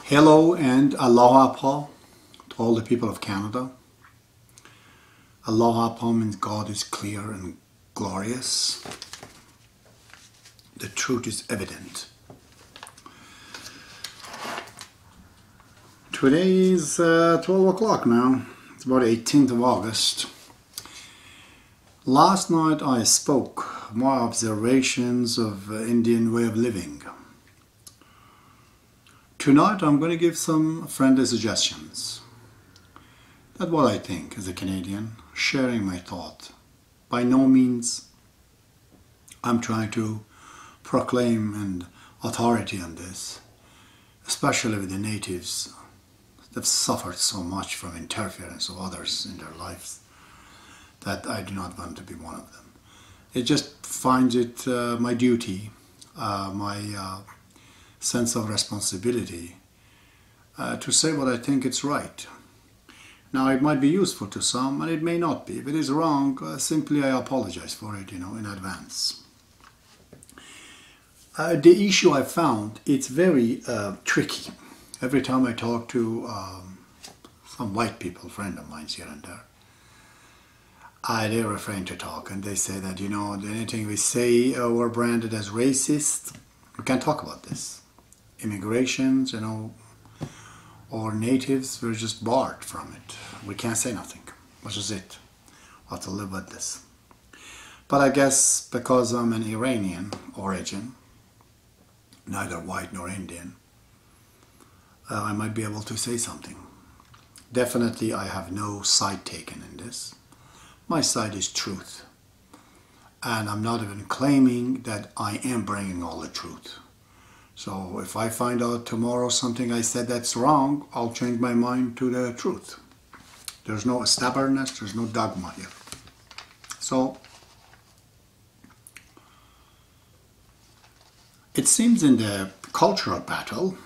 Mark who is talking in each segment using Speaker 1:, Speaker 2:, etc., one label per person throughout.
Speaker 1: Hello and aloha pa to all the people of Canada. Aloha pa means God is clear and glorious. The truth is evident. Today is 12 o'clock now. It's about 18th of August. Last night I spoke my observations of Indian way of living. Tonight I'm going to give some friendly suggestions. That's what I think as a Canadian, sharing my thought. By no means I'm trying to proclaim an authority on this, especially with the natives. They've suffered so much from interference of others in their lives that I do not want to be one of them. I just find it my duty, my sense of responsibility to say what I think it's right. Now it might be useful to some and it may not be. If it is wrong, simply I apologize for it, in advance. The issue I found, it's very tricky. Every time I talk to some white people, friend of mine here and there, they refrain to talk and they say that, anything we say we're branded as racist. We can't talk about this. Immigrations, or natives, we're just barred from it. We can't say nothing, which is it. We'll have to live with this. But I guess because I'm an Iranian origin, neither white nor Indian, I might be able to say something. Definitely I have no side taken in this. My side is truth. And I'm not even claiming that I am bringing all the truth. So if I find out tomorrow something I said that's wrong, I'll change my mind to the truth. There's no stubbornness, there's no dogma here. So it seems in the cultural battle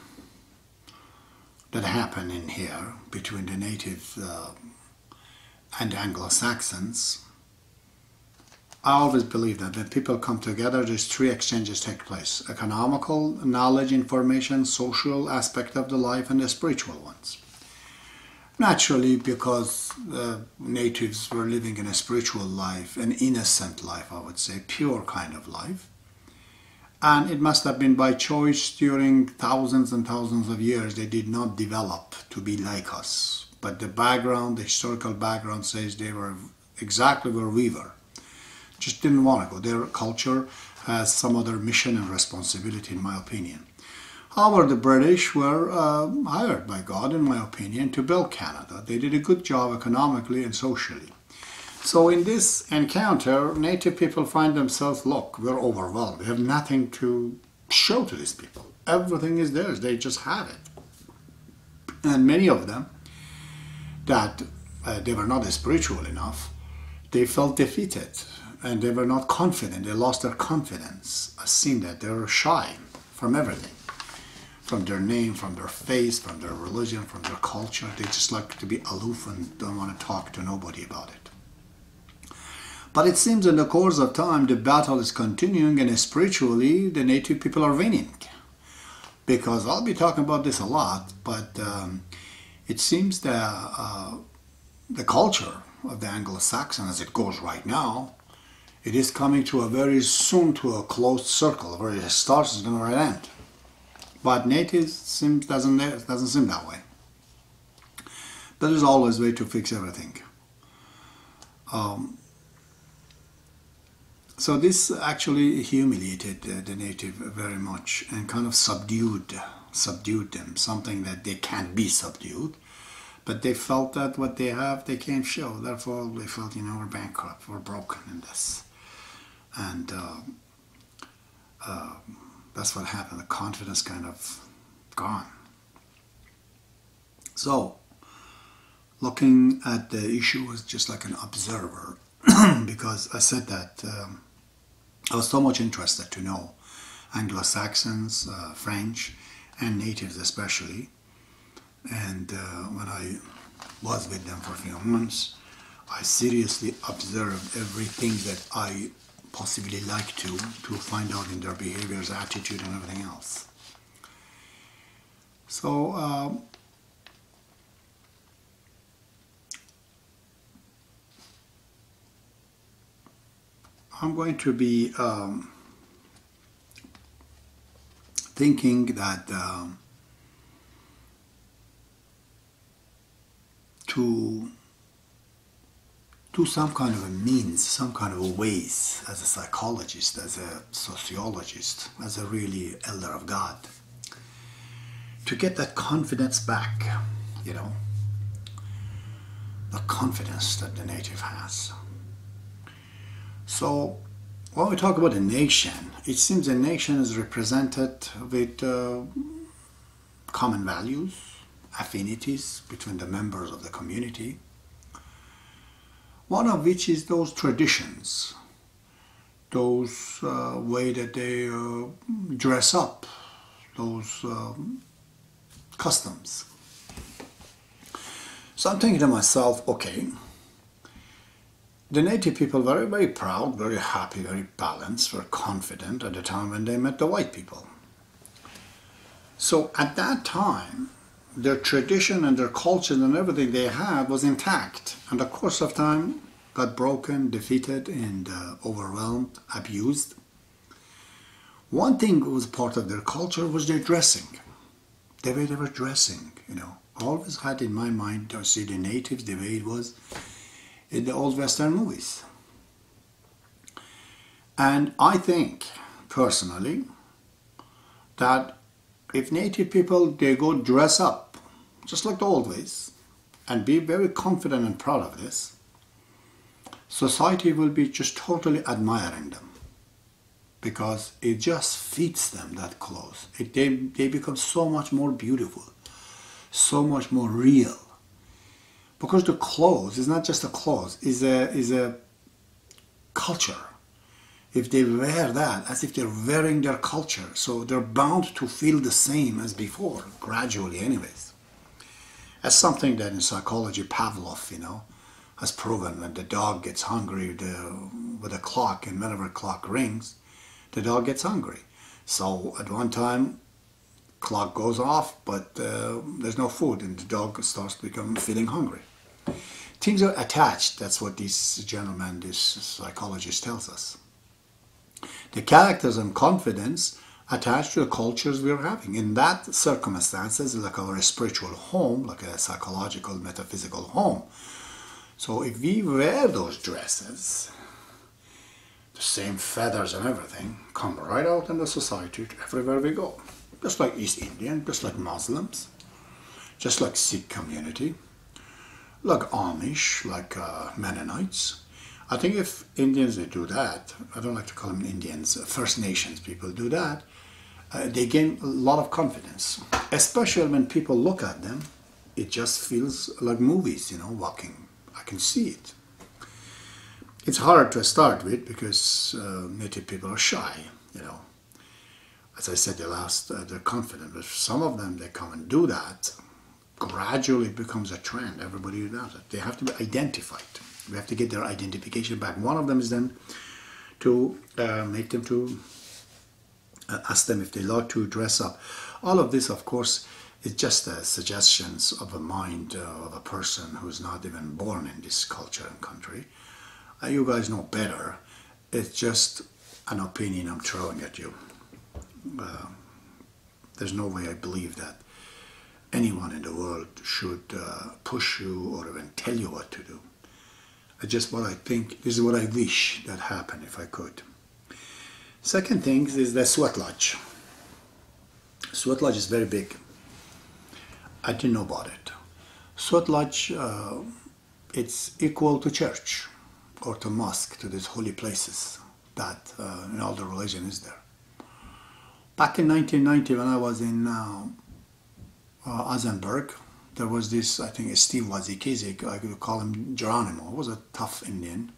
Speaker 1: that happened in here between the native and the Anglo-Saxons, I always believe that when people come together, there's three exchanges take place: economical, knowledge, information, social aspect of the life, and the spiritual ones. Naturally, because natives were living in a spiritual life, an innocent life, I would say, pure kind of life. And it must have been by choice during thousands and thousands of years they did not develop to be like us. But the background, the historical background says they were exactly where we were. Just didn't want to go. Their culture has some other mission and responsibility, in my opinion. However, the British were hired by God, in my opinion, to build Canada. They did a good job economically and socially. So in this encounter, native people find themselves, look, we're overwhelmed. We have nothing to show to these people. Everything is theirs. They just have it. And many of them, that they were not spiritual enough, they felt defeated. And they were not confident. They lost their confidence. I've seen that. They were shy from everything. From their name, from their face, from their religion, from their culture. They just like to be aloof and don't want to talk to nobody about it. But it seems in the course of time, the battle is continuing, and spiritually, the native people are winning. Because I'll be talking about this a lot, but it seems that the culture of the Anglo-Saxon, as it goes right now, it is coming to a very soon to a closed circle. Where it starts is going to end. But natives doesn't seem that way. There is always a way to fix everything. So this actually humiliated the native very much and kind of subdued them. Something that they can't be subdued. But they felt that what they have, they can't show. Therefore, they felt, we're bankrupt, we're broken in this. And that's what happened. The confidence kind of gone. So, looking at the issue as just like an observer, because I said that I was so much interested to know Anglo-Saxons, French, and natives especially. And when I was with them for a few months, I seriously observed everything that I possibly like to find out in their behaviors, attitude, and everything else. So I'm going to be thinking that to do some kind of a means, some kind of a ways, as a psychologist, as a sociologist, as a really elder of God, to get that confidence back, you know, the confidence that the native has. So when we talk about a nation, it seems a nation is represented with common values, affinities between the members of the community, one of which is those traditions, those way that they dress up, those customs. So I'm thinking to myself, okay, the native people were very, very proud, very happy, very balanced, very confident at the time when they met the white people. So at that time, their tradition and their culture and everything they had was intact. And the course of time got broken, defeated, and overwhelmed, abused. One thing that was part of their culture was their dressing. The way they were dressing, you know. I always had in my mind to see the natives the way it was in the old Western movies. And I think, personally, that if native people, they go dress up, just like the old ways, and be very confident and proud of this, society will be just totally admiring them. Because it just fits them, that clothes. They become so much more beautiful, so much more real. Because the clothes is not just a clothes, is a culture. If they wear that, as if they're wearing their culture, so they're bound to feel the same as before, gradually anyways. That's something that in psychology, Pavlov, you know, has proven when the dog gets hungry with a clock, and whenever a clock rings, the dog gets hungry. So at one time, clock goes off, but there's no food, and the dog starts to become feeling hungry. Things are attached. That's what this gentleman, this psychologist, tells us. The characters and confidence attached to the cultures we're having. In that circumstances, like our spiritual home, like a psychological, metaphysical home. So if we wear those dresses, the same feathers and everything come right out in the society everywhere we go. Just like East Indian, just like Muslims, just like Sikh community, like Amish, like Mennonites. I think if Indians, they do that, I don't like to call them Indians, First Nations people do that, they gain a lot of confidence. Especially when people look at them, it just feels like movies, you know, walking. I can see it. It's hard to start with because native people are shy, you know. As I said, they're confident, but some of them, they come and do that. Gradually it becomes a trend. Everybody does it. They have to be identified. We have to get their identification back. One of them is then to make them to ask them if they like to dress up. All of this, of course, is just suggestions of a mind of a person who's not even born in this culture and country. You guys know better. It's just an opinion I'm throwing at you. There's no way I believe that anyone in the world should push you or even tell you what to do. It's just what I think, this is what I wish that happened if I could. Second thing is the sweat lodge. Sweat lodge is very big. I didn't know about it. Sweat lodge, it's equal to church or to mosque, to these holy places that in all the religion is there. Back in 1990 when I was in Azenberg, there was this, I think Steve Wazikizik, I could call him Geronimo, he was a tough Indian.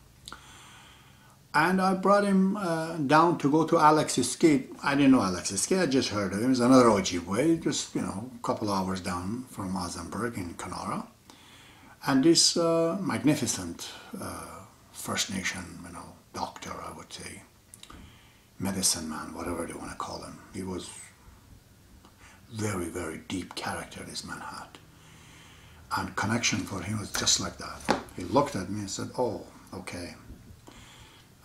Speaker 1: And I brought him down to go to Alex's Skate. I didn't know Alex's Skate, I just heard of him. It was another Ojibwe, just, you know, a couple hours down from Azenberg in Kenora. And this magnificent First Nation, doctor, I would say, medicine man, whatever they want to call him, he was very, very deep character this man had. And connection for him was just like that. He looked at me and said, "Oh, okay."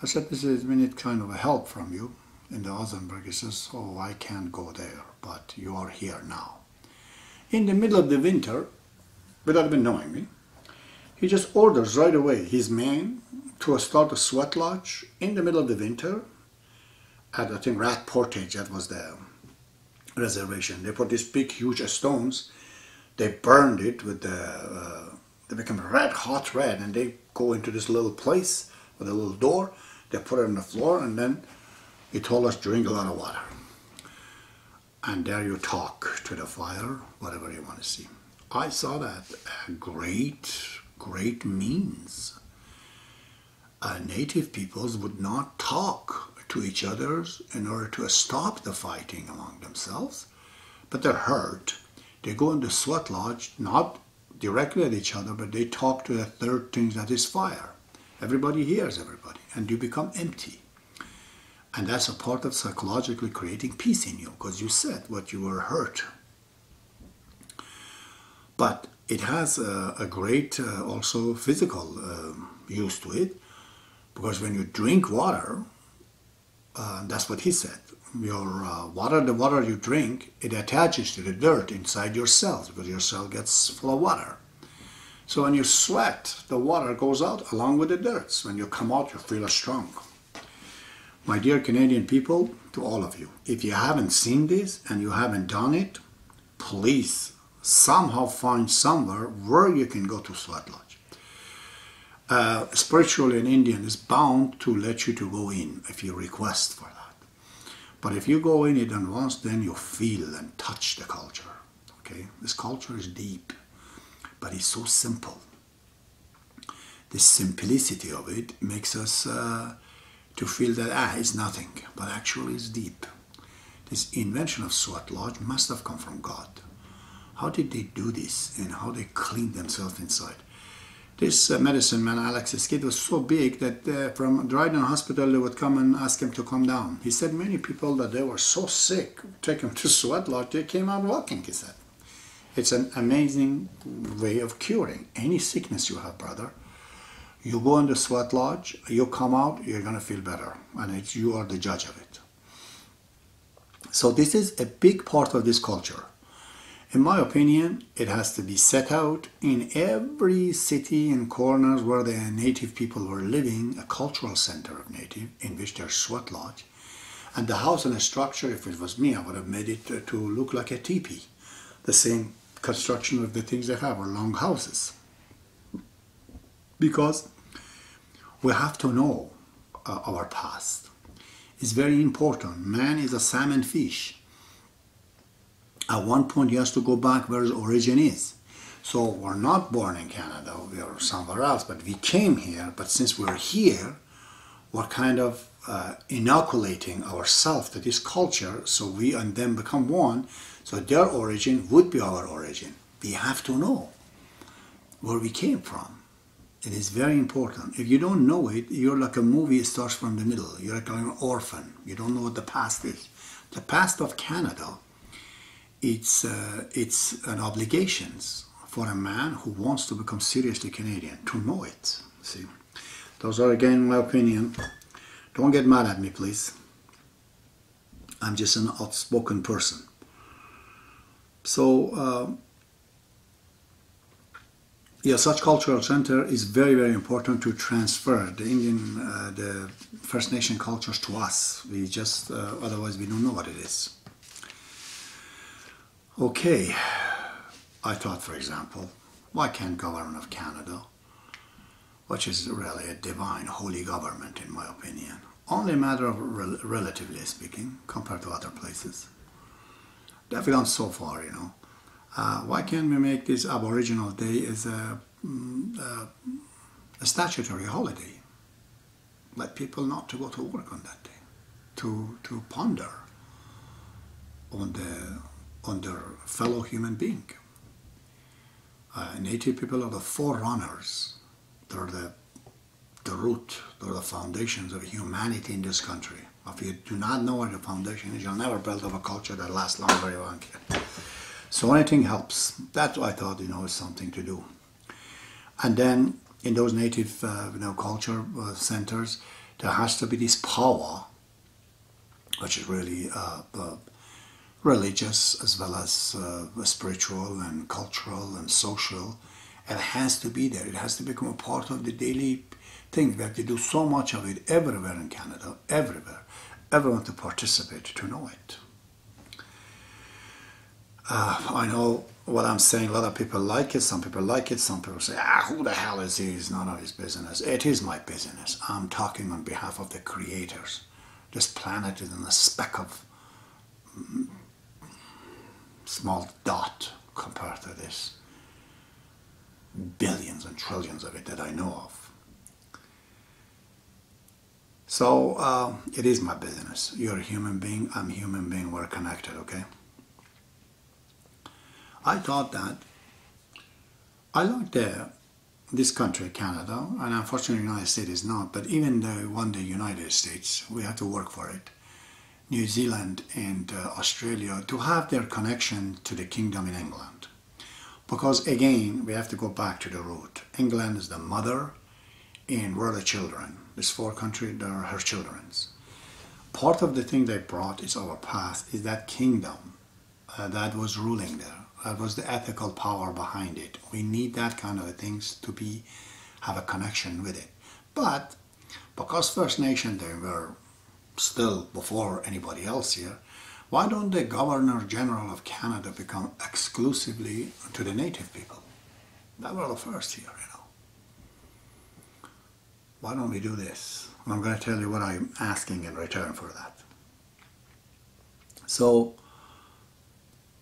Speaker 1: I said, "We need kind of a help from you in the Ozenberg." He says, "Oh, I can't go there, but you are here now." In the middle of the winter, without even knowing me, he just orders right away his men to start a sweat lodge in the middle of the winter at, I think, Rat Portage, that was the reservation. They put these big, huge stones. They burned it with they become red, hot red, and they go into this little place with a little door. They put it on the floor, and then he told us, drink a lot of water. And there you talk to the fire, whatever you want to see. I saw that a great means. Native peoples would not talk to each other in order to stop the fighting among themselves, but they're hurt. They go in the sweat lodge, not directly at each other, but they talk to the third thing, that is fire. Everybody hears everybody, and you become empty. And that's a part of psychologically creating peace in you, because you said what you were hurt. But it has a great also physical use to it, because when you drink water, that's what he said. Your water, the water you drink, it attaches to the dirt inside your cells, because your cell gets full of water. So when you sweat, the water goes out along with the dirt. When you come out, you feel strong. My dear Canadian people, to all of you, if you haven't seen this and you haven't done it, please somehow find somewhere where you can go to sweat lodge. Spiritually, an Indian is bound to let you to go in if you request for that. But if you go in it once, then you feel and touch the culture. Okay, this culture is deep, but it's so simple. The simplicity of it makes us to feel that it's nothing, but actually it's deep. This invention of sweat lodge must have come from God. How did they do this, and how they cleaned themselves inside? This medicine man, Alex's kid, was so big that from Dryden Hospital they would come and ask him to come down. He said many people that they were so sick, take them to sweat lodge, they came out walking, he said. It's an amazing way of curing any sickness you have, brother. You go in the sweat lodge, you come out, you're going to feel better. And you are the judge of it. So this is a big part of this culture. In my opinion, it has to be set out in every city and corners where the native people were living, a cultural center of native, in which there's sweat lodge. And the house and the structure, if it was me, I would have made it to look like a teepee. The same construction of the things they have are long houses. Because we have to know our past. It's very important. Man is a salmon fish. At one point he has to go back where his origin is. So we're not born in Canada, we are somewhere else, but we came here, but since we're here, we're kind of inoculating ourselves to this culture, so we and them become one, so their origin would be our origin. We have to know where we came from. It is very important. If you don't know it, you're like a movie, it starts from the middle. You're like an orphan. You don't know what the past is. The past of Canada, it's an obligation for a man who wants to become seriously Canadian to know it. See, those are again my opinion. Don't get mad at me, please. I'm just an outspoken person. So, yeah, such cultural center is very, very important to transfer the Indian, the First Nation cultures to us. We just, otherwise we don't know what it is. Okay, I thought, for example, why can't government of Canada, which is really a divine, holy government in my opinion, only a matter of relatively speaking, compared to other places. They've gone so far, you know. Why can't we make this Aboriginal Day as a statutory holiday? Let people not to go to work on that day, to ponder on their fellow human being. Native people are the forerunners. They're the root, they're the foundations of humanity in this country. If you do not know what the foundation is, you'll never build up a culture that lasts long, very long. So anything helps. That's what I thought, is something to do. And then in those native, culture centers, there has to be this power, which is really religious as well as spiritual and cultural and social. It has to be there. It has to become a part of the daily thing. We have to do so much of it everywhere in Canada, everywhere. Everyone to participate, to know it. I know what I'm saying. A lot of people like it. Some people like it. Some people say, who the hell is he? It's none of his business. It is my business. I'm talking on behalf of the creators. This planet is in a speck of small dot compared to this billions and trillions of it that I know of. So it is my business. You're a human being, I'm a human being, we're connected, okay? I thought that I like this country, Canada, and unfortunately the United States is not, but even the United States, we have to work for it. New Zealand and Australia, to have their connection to the kingdom in England. Because again, we have to go back to the root. England is the mother and we're the children. This four countries, they are her children's. Part of the thing they brought is our past, is that kingdom that was ruling there. That was the ethical power behind it. We need that kind of things to have a connection with it. But because First Nation, they were still before anybody else here, why don't the Governor General of Canada become exclusively to the Native people? That were the first here, Why don't we do this? And I'm going to tell you what I'm asking in return for that. So,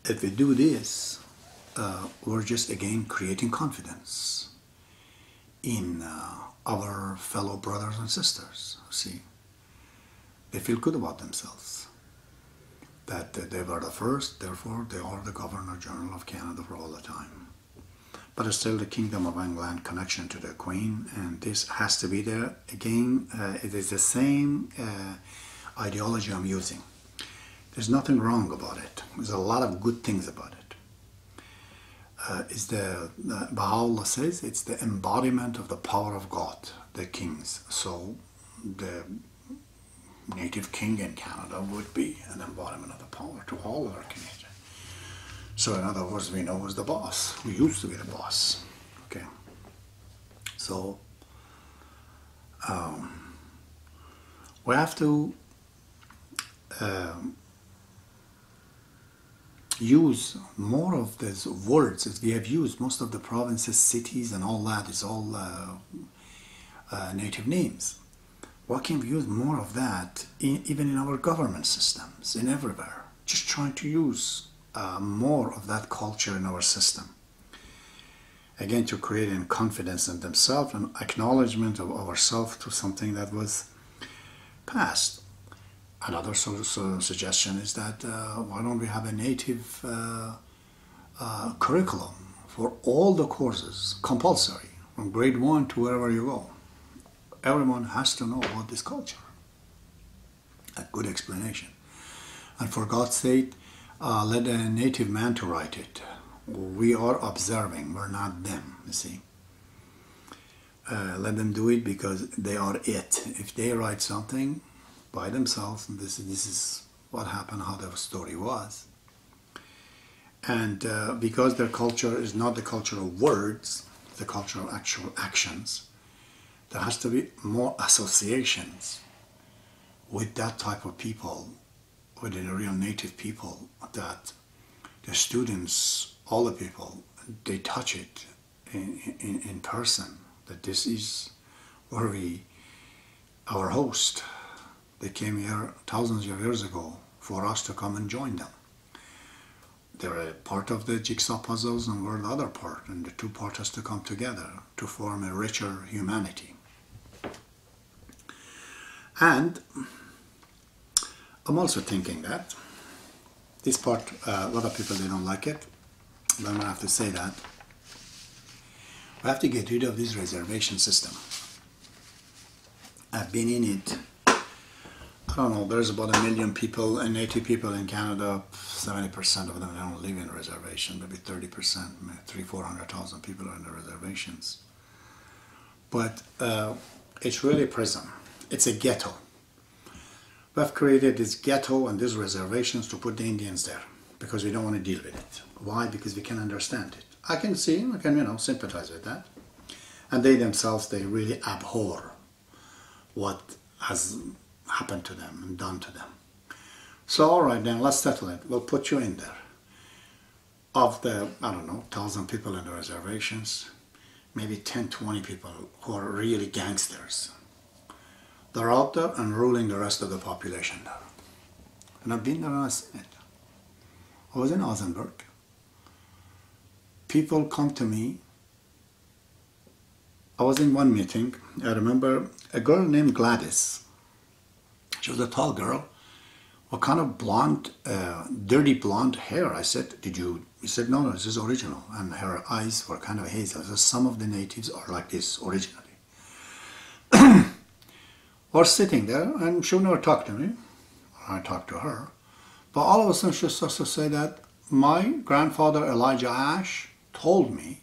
Speaker 1: if we do this, we're just again creating confidence in our fellow brothers and sisters. See, they feel good about themselves. That they were the first, therefore they are the Governor General of Canada for all the time. But it's still the Kingdom of England connection to the Queen, and this has to be there. Again, it is the same ideology I'm using. There's nothing wrong about it. There's a lot of good things about it. It's Baha'u'llah says it's the embodiment of the power of God, the kings. So the native king in Canada would be an embodiment of the power to all of our Canadians. So in other words, we know who's the boss. We used to be the boss. Okay. So we have to use more of these words that we have used. Most of the provinces, cities, and all that is all native names. Why can't we use more of that even in our government systems, in everywhere? Just trying to use more of that culture in our system. Again, to create confidence in themselves and acknowledgement of ourselves to something that was past. Another suggestion is that why don't we have a native curriculum for all the courses, compulsory, from grade 1 to wherever you go. Everyone has to know about this culture. A good explanation. And for God's sake, let a native man to write it. We are observing, we're not them, you see. Let them do it because they are it. If they write something by themselves, and this is what happened, how the story was. And because their culture is not the culture of words, the culture of actual actions, there has to be more associations with that type of people, with the real native people, that the students, all the people, they touch it in person, that this is where our host, they came here thousands of years ago for us to come and join them. They're a part of the jigsaw puzzles and we're the other part, and the two parts has to come together to form a richer humanity. And I'm also thinking that this part, a lot of people, they don't like it, but I'm going to have to say that We have to get rid of this reservation system. I've been in it. I don't know, there's about 1 million people, and Native people in Canada, 70% of them don't live in a reservation, maybe 30%, maybe 400,000 people are in the reservations. But it's really a prison. It's a ghetto. We've created this ghetto and these reservations to put the Indians there because we don't want to deal with it. Why? Because we can understand it. I can sympathize with that. And they themselves, they really abhor what has happened to them and done to them. So all right, then let's settle it. We'll put you in there. Of the, 1,000 people in the reservations, maybe 10, 20 people who are really gangsters. They're out there and ruling the rest of the population there. And I've been there and I've seen it. I was in Ozenburg. People come to me. I was in one meeting. I remember a girl named Gladys. She was a tall girl. What kind of blonde, dirty blonde hair? I said, He said, no, this is original. And her eyes were kind of hazel. So some of the natives are like this originally. We're sitting there, and she never talked to me. I talked to her. But all of a sudden, she starts to say that my grandfather, Elijah Ash, told me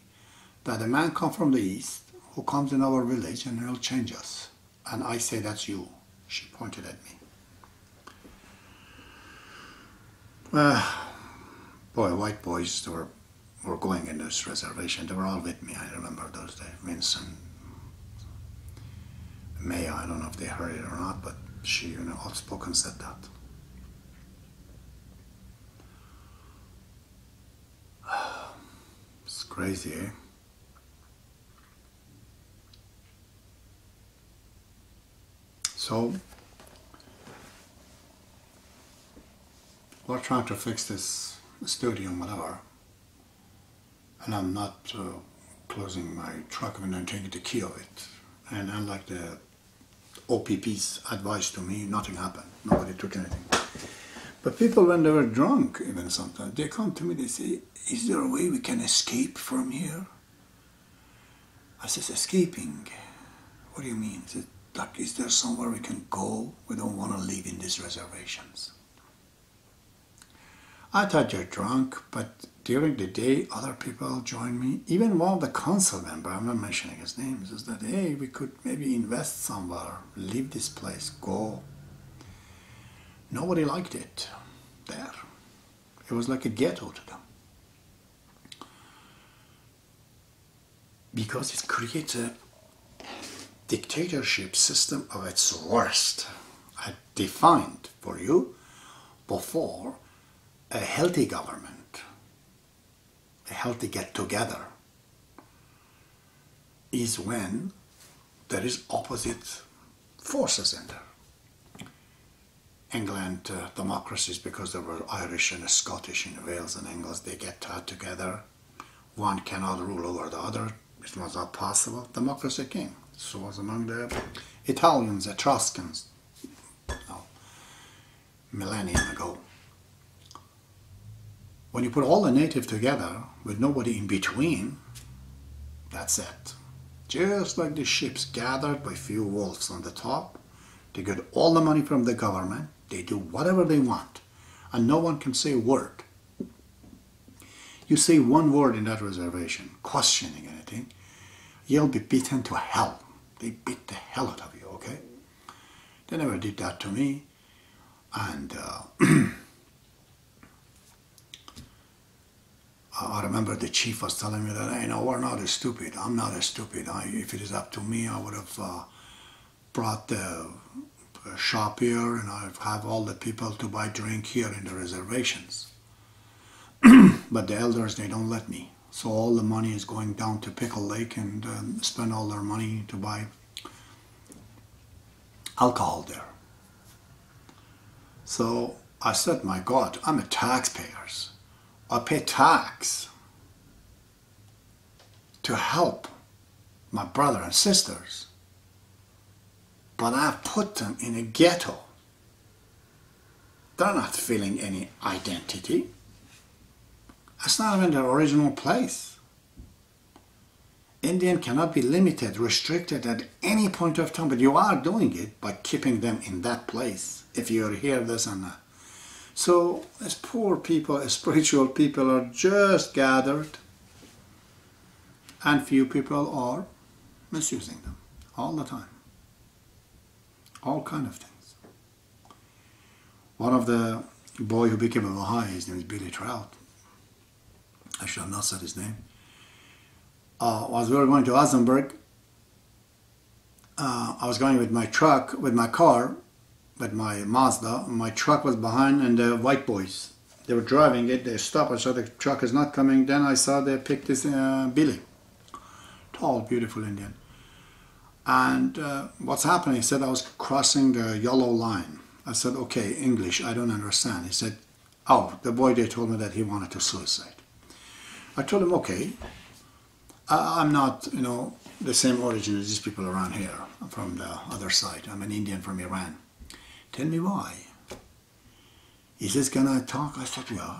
Speaker 1: that a man comes from the east who comes in our village and he'll change us. And I say, that's you. She pointed at me. Boy, white boys were going in this reservation. They were all with me. I remember those days. Vincent, Maya, I don't know if they heard it or not, but she, outspoken said that. It's crazy, eh? So, we're trying to fix this studio and whatever, and I'm not closing my truck when I'm taking the key of it. And unlike the OPP's advice to me, nothing happened. Nobody took anything. But people, when they were drunk, even sometimes, they come to me, they say, is there a way we can escape from here? I says, escaping? What do you mean? Is there somewhere we can go? We don't want to live in these reservations. I thought you're drunk, but during the day, other people joined me. Even one of the council member, I'm not mentioning his name, says that, hey, we could maybe invest somewhere, leave this place, go. Nobody liked it there. It was like a ghetto to them. Because it creates a dictatorship system of its worst. I defined for you before a healthy government, a healthy get-together, is when there is opposite forces in there. England, democracies, because there were Irish and Scottish in Wales and England, they get together. One cannot rule over the other. It was not possible. Democracy came. So was among the Italians, Etruscans, millennia ago. When you put all the native together with nobody in between, that's it. Just like the ships gathered by few wolves on the top, they get all the money from the government, they do whatever they want, and no one can say a word. You say one word in that reservation, questioning anything, you'll be beaten to hell. They beat the hell out of you, okay? They never did that to me. And I remember the chief was telling me that, hey, no, we're not as stupid. I'm not as stupid. If it is up to me, I would have brought the shop here and I'd have all the people to buy drink here in the reservations. But the elders, they don't let me. So all the money is going down to Pickle Lake and spend all their money to buy alcohol there. So I said, my God, I'm a taxpayer. I pay tax to help my brother and sisters, but I've put them in a ghetto. They're not feeling any identity. It's not even their original place. Indian cannot be limited, restricted at any point of time, but you are doing it by keeping them in that place. If you're here, this and that. So, as poor people, as spiritual people are just gathered, and few people are misusing them all the time. All kind of things. One of the boy who became a Baha'i, his name is Billy Trout. I should have not said his name. As we were going to Osnabrück, I was going with my truck, with my car, with my Mazda. My truck was behind, and the white boys, they were driving it. They stopped. I saw the truck is not coming. Then I saw they picked this Billy, tall, beautiful Indian. And what's happening? He said I was crossing the yellow line. I said, okay, English, I don't understand. He said, oh, the boy there told me that he wanted to suicide. I told him, okay, I'm not, the same origin as these people around here. I'm from the other side. I'm an Indian from Iran. Tell me why. He says, can I talk? I said, yeah.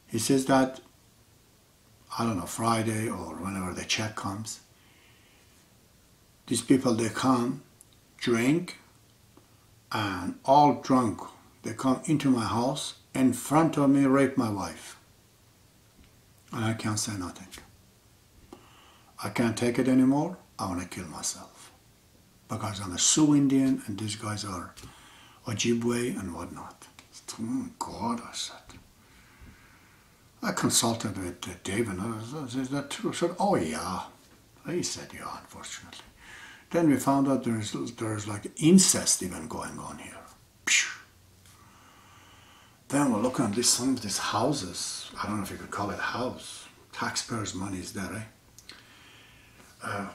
Speaker 1: He says that, I don't know, Friday or whenever the check comes, these people, they come, drink, and all drunk, they come into my house, in front of me, rape my wife. And I can't say nothing. I can't take it anymore. I want to kill myself. Because I'm a Sioux Indian and these guys are Ojibwe and whatnot. Oh God, I said. I consulted with David. I said, is that true? I said, oh yeah. He said, yeah, unfortunately. Then we found out there's like incest even going on here. Phew. Then we're looking at some of these houses. I don't know if you could call it a house. Taxpayers' money is there, eh?